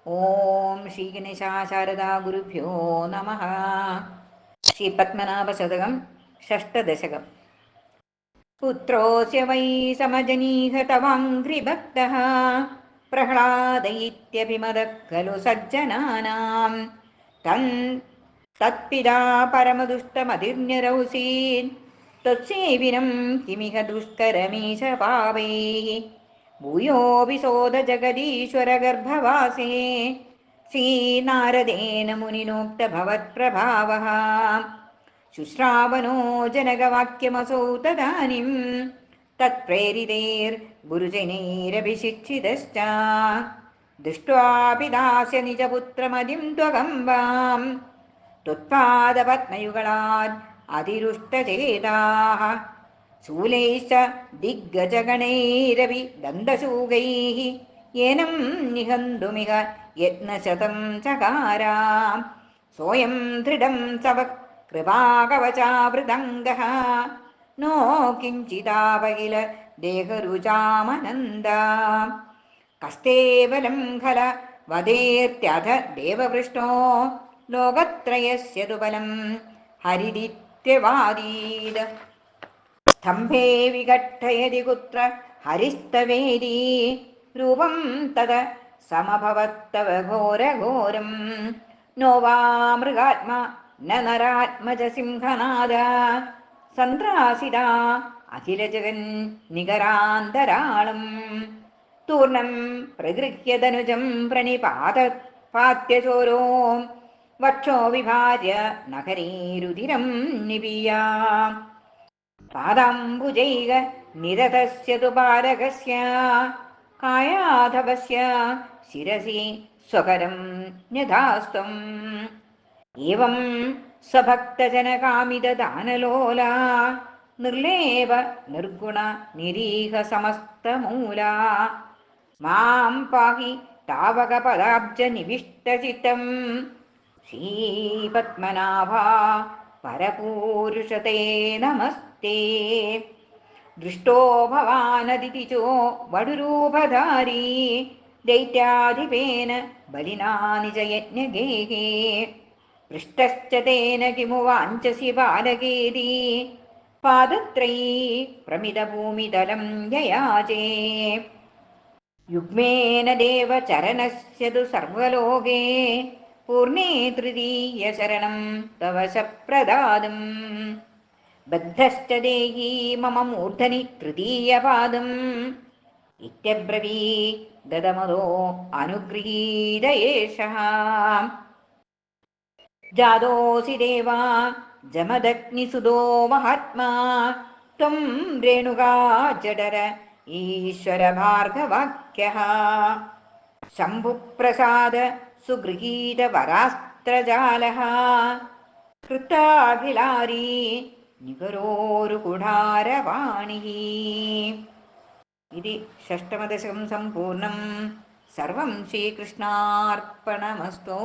ഓം ശ്രീ ഗണേശാശാരദാ ഗുരുഭ്യോ നമ. ശ്രീ പത്മനാഭശതകം ഷഷ്ടദശകം. പുത്രോസ്യ വൈ സമജനീഹ തവാംഘ്രിഭക്തഃ പ്രഹ്ലാദ ഇത്യഭിമതഃ ഖലു സജ്ജനാനാം തത്പിതാ പരമദുഷ്ടമതിർന്യരൗസീൻ തത്സേവിനം കിമിഹ ദുഷ്കരമീശ പാപൈഃ ഭൂയോऽപി ശോധ ജഗദീശ്വരഗർഭവാസേ ശ്രീനാരദേന മുനിനോക്തഭവത്പ്രഭാവः ശുശ്രാവണോ ജനകവാക്യമസൗ തദാനിം തത്പ്രേരിതൈർഗുരുജനൈരഭിഷിക്ഷിതശ്ച ദൃഷ്ട്വാപി ദാസ്യ നിജപുത്രമതിം ത്വകമ്പാം त्वत्पादपद्मयुगलात् अधिरुष्टचेताः शूलैश्च दिग्गजगणैरपि दन्तशूगैः येनं निहन्तुमिह यत्नशतं चकारा सोऽयं दृढं सव कृपाकवचावृतङ्गः नो किञ्चिदापकिल देहरुचामनन्दा कस्ते बलं खल वदेत्यथ देवपृष्टो ലോകത്രയസ്യ തു ബലം ഹരിദിത്യവാദീത് സ്തംഭേ വിഘട്ടയതി കുത്ര ഹരിസ്തവേദീ രൂപം തദ സമഭവത്തവ ഘോരഘോരം നോ വാ മൃഗാത്മാ ന നരാത്മജ സിംഹനാദ സന്ത്രാസിതാ അഖില ജഗൻ നികരാന്തരാളം തൂർണം പ്രഗൃഹ്യ ധനുജം പ്രണിപാത പാത്യചോരോ വക്ഷോ വിഭാര്യ നഖരേരുധിരം നിപീയ പാദാംബുജൈക നിരതസ്യ തു ബാലകസ്യ കായാധവസ്യ ശിരസി സ്വകരം ന്യധാസ്ത്വം ഏവം സ്വഭക്തജനകാമിതദാനലോല നിർലേപ നിർഗുണ നിരീഹ സമസ്തമൂല മാം പാഹി താവകപദാബ്ജ നിവിഷ്ടചിത്തം ശ്രീപത്മനാഭ പരപൂരുഷതേ നമസ്തേ. ദൃഷ്ടോ ഭവാനദിതിചോ വടുരൂപധാരീ ദൈത്യാധിപേന ബലിനാ നിജയജ്ഞഗേഹേ പൃഷ്ടശ്ച തേന കിമു വാഞ്ചസി ബാലകേതി പാദത്രയീ പ്രമിതഭൂമിതലം യയാചേ യുഗ്മേന ദേവ ചരണസ്യ തു സർവലോകേ പൂർണേ തൃതീയ ശരണം തവ ശപ്രദാതും ബദ്ധശ്ച ദേഹി മമ മൂർധനി തൃതീയപാദം ഇത്യബ്രവീ ദദമതോ അനുഗൃഹീത ഏഷഃ ജാതോസി ദേവാ ജമദഗ്നിസുതോ മഹാത്മാ ത്വം രേണുകാ ജഠര ഈശ്വര ഭാർഗവാക്യഃ ശംഭുപ്രസാദ സുഗൃഹീത വരാസ്ത്രജാലഃ കൃതാഖിലാരീ നികരോരുകുഠാരവാണിഃ. ഇതി ഷഷ്ടമദശകം സമ്പൂർണം. സർവം ശ്രീകൃഷ്ണാർപ്പണമസ്തു.